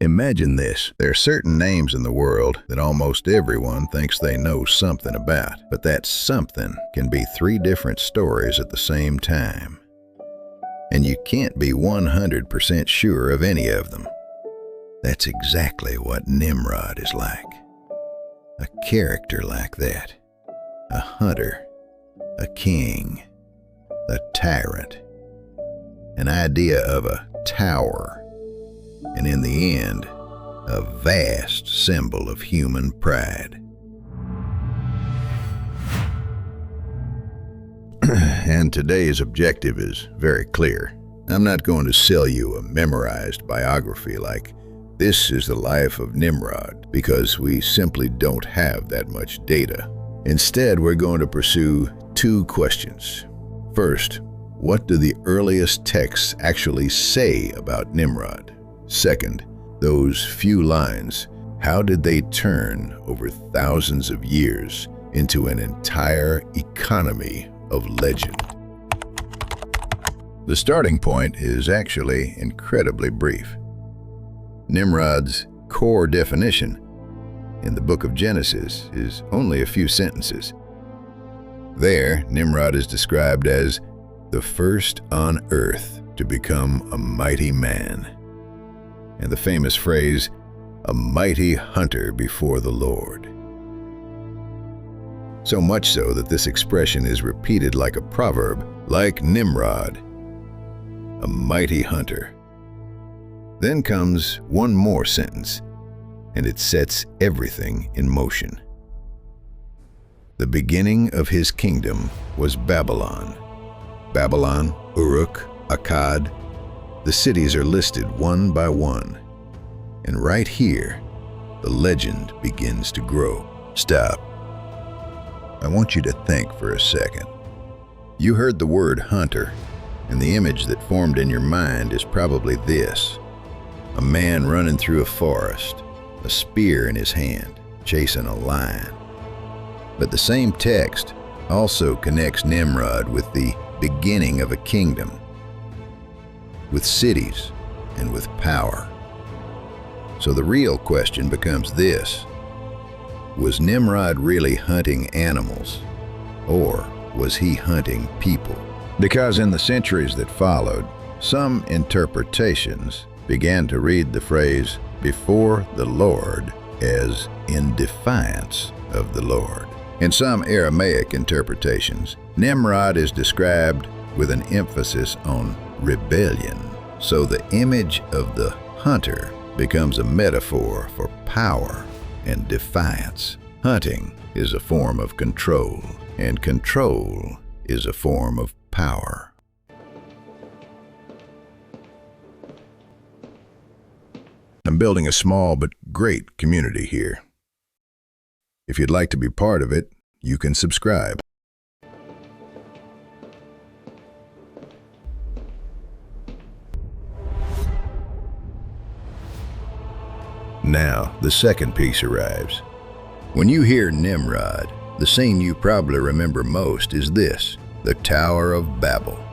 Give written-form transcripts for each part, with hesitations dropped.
Imagine this. There are certain names in the world that almost everyone thinks they know something about, but that something can be three different stories at the same time. And you can't be 100% sure of any of them. That's exactly what Nimrod is like. A character like that. A hunter, a king, a tyrant, an idea of a tower, and in the end, a vast symbol of human pride. And today's objective is very clear. I'm not going to sell you a memorized biography like this is the life of Nimrod, because we simply don't have that much data. Instead, we're going to pursue two questions. First, what do the earliest texts actually say about Nimrod? Second, those few lines, how did they turn over thousands of years into an entire economy of legend? The starting point is actually incredibly brief. Nimrod's core definition in the book of Genesis is only a few sentences. There, Nimrod is described as the first on earth to become a mighty man, and the famous phrase, a mighty hunter before the Lord. So much so that this expression is repeated like a proverb, like Nimrod, a mighty hunter. Then comes one more sentence, and it sets everything in motion. The beginning of his kingdom was Babylon. Babylon, Uruk, Akkad. The cities are listed one by one. And right here, the legend begins to grow. Stop. I want you to think for a second. You heard the word hunter, and the image that formed in your mind is probably this. A man running through a forest, a spear in his hand, chasing a lion. But the same text also connects Nimrod with the beginning of a kingdom, with cities and with power. So the real question becomes this: was Nimrod really hunting animals, or was he hunting people? Because in the centuries that followed, some interpretations began to read the phrase "before the Lord" as in defiance of the Lord. In some Aramaic interpretations, Nimrod is described with an emphasis on rebellion. So the image of the hunter becomes a metaphor for power and defiance. Hunting is a form of control, and control is a form of power. I'm building a small but great community here. If you'd like to be part of it, you can subscribe. Now, the second piece arrives. When you hear Nimrod, the scene you probably remember most is this: the Tower of Babel.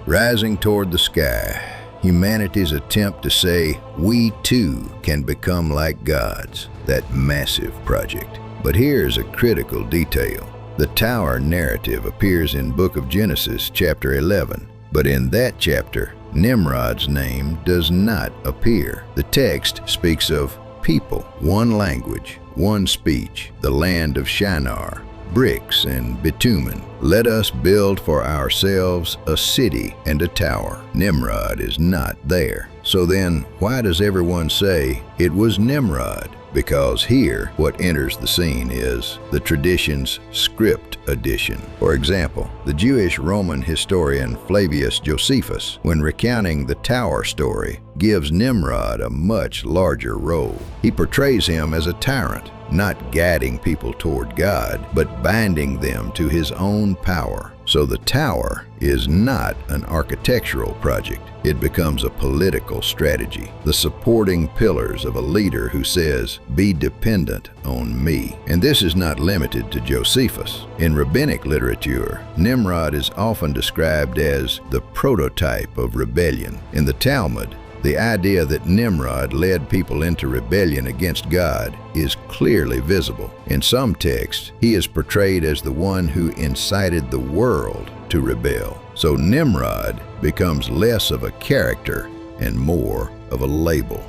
Rising toward the sky, humanity's attempt to say, we too can become like gods, that massive project. But here's a critical detail. The tower narrative appears in Book of Genesis, chapter 11, but in that chapter, Nimrod's name does not appear. The text speaks of people, one language, one speech, the land of Shinar, bricks and bitumen. Let us build for ourselves a city and a tower. Nimrod is not there. So then, why does everyone say it was Nimrod? Because here, what enters the scene is the tradition's script addition. For example, the Jewish Roman historian Flavius Josephus, when recounting the tower story, gives Nimrod a much larger role. He portrays him as a tyrant, not guiding people toward God, but binding them to his own power. So the tower is not an architectural project. It becomes a political strategy, the supporting pillars of a leader who says, be dependent on me. And this is not limited to Josephus. In rabbinic literature, Nimrod is often described as the prototype of rebellion. In the Talmud, The idea that Nimrod led people into rebellion against God is clearly visible. In some texts, he is portrayed as the one who incited the world to rebel. So Nimrod becomes less of a character and more of a label.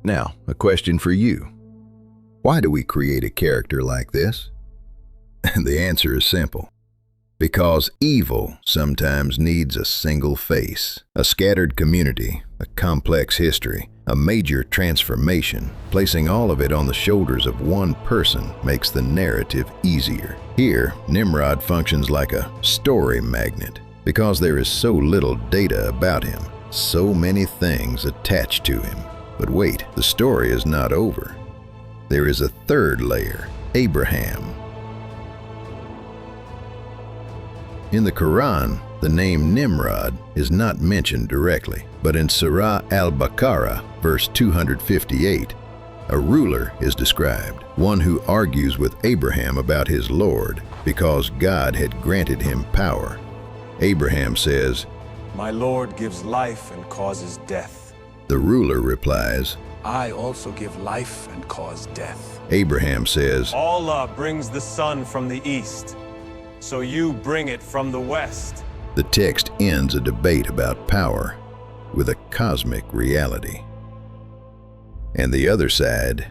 Now, a question for you. Why do we create a character like this? And the answer is simple. Because evil sometimes needs a single face, a scattered community, a complex history, a major transformation. Placing all of it on the shoulders of one person makes the narrative easier. Here, Nimrod functions like a story magnet because there is so little data about him, so many things attached to him. But wait, the story is not over. There is a third layer, Abraham. In the Qur'an, the name Nimrod is not mentioned directly, but in Surah Al-Baqarah, verse 258, a ruler is described, one who argues with Abraham about his Lord because God had granted him power. Abraham says, "My Lord gives life and causes death." The ruler replies, "I also give life and cause death." Abraham says, "Allah brings the sun from the east, so you bring it from the west." The text ends a debate about power with a cosmic reality. And the other side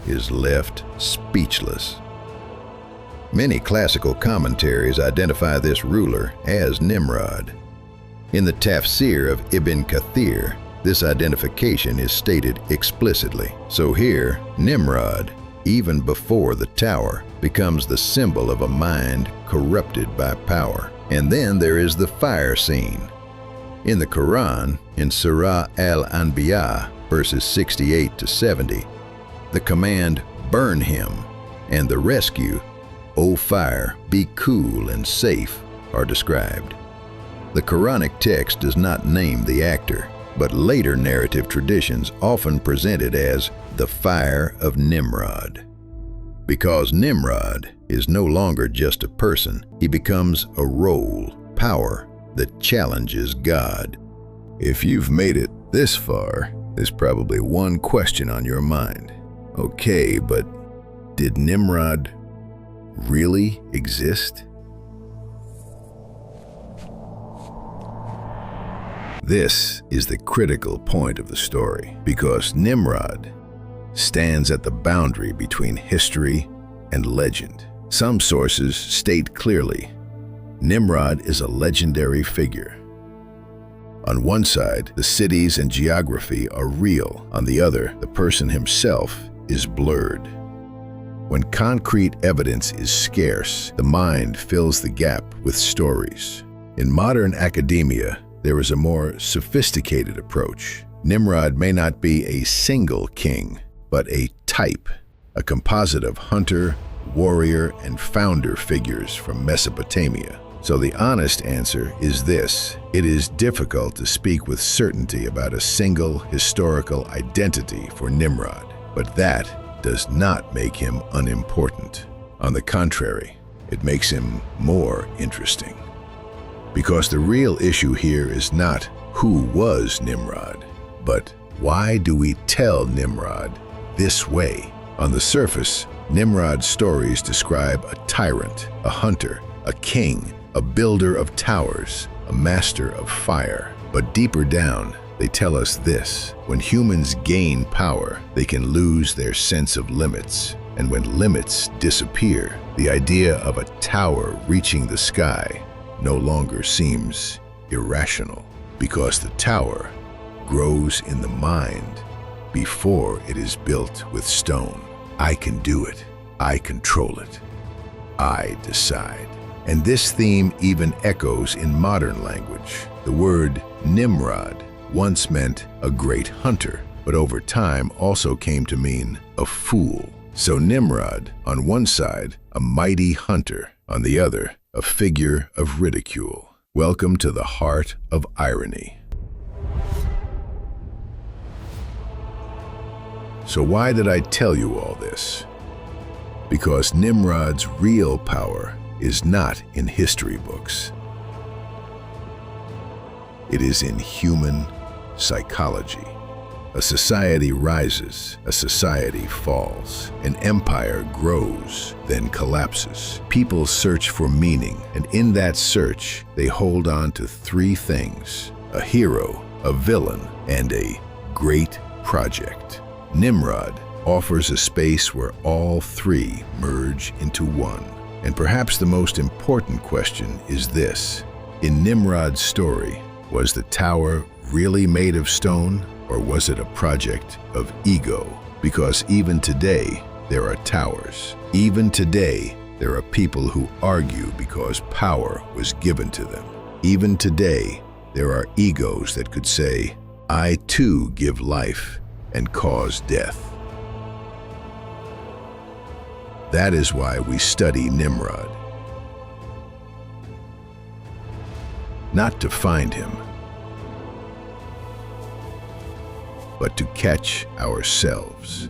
is left speechless. Many classical commentaries identify this ruler as Nimrod. In the Tafsir of Ibn Kathir, this identification is stated explicitly. So here, Nimrod, even before the tower, becomes the symbol of a mind corrupted by power. And then there is the fire scene. In the Qur'an, in Surah Al-Anbiya, verses 68 to 70, the command, "Burn him," and the rescue, "O fire, be cool and safe," are described. The Qur'anic text does not name the actor, but later narrative traditions often present it as the fire of Nimrod. Because Nimrod is no longer just a person, he becomes a role, power that challenges God. If you've made it this far, there's probably one question on your mind. Okay, but did Nimrod really exist? This is the critical point of the story, because Nimrod stands at the boundary between history and legend. Some sources state clearly, Nimrod is a legendary figure. On one side, the cities and geography are real. On the other, the person himself is blurred. When concrete evidence is scarce, the mind fills the gap with stories. In modern academia, there is a more sophisticated approach. Nimrod may not be a single king, but a type, a composite of hunter, warrior, and founder figures from Mesopotamia. So the honest answer is this: it is difficult to speak with certainty about a single historical identity for Nimrod, but that does not make him unimportant. On the contrary, it makes him more interesting. Because the real issue here is not who was Nimrod, but why do we tell Nimrod this way? On the surface, Nimrod's stories describe a tyrant, a hunter, a king, a builder of towers, a master of fire. But deeper down, they tell us this: when humans gain power, they can lose their sense of limits. And when limits disappear, the idea of a tower reaching the sky no longer seems irrational, because the tower grows in the mind before it is built with stone. I can do it. I control it. I decide. And this theme even echoes in modern language. The word Nimrod once meant a great hunter, but over time also came to mean a fool. So Nimrod, on one side, a mighty hunter, on the other, a figure of ridicule. Welcome to the heart of irony. So why did I tell you all this? Because Nimrod's real power is not in history books. It is in human psychology. A society rises, a society falls. An empire grows, then collapses. People search for meaning, and in that search, they hold on to three things: a hero, a villain, and a great project. Nimrod offers a space where all three merge into one. And perhaps the most important question is this: in Nimrod's story, was the tower really made of stone, or was it a project of ego? Because even today, there are towers. Even today, there are people who argue because power was given to them. Even today, there are egos that could say, "I too give life and cause death." That is why we study Nimrod. Not to find him, but to catch ourselves.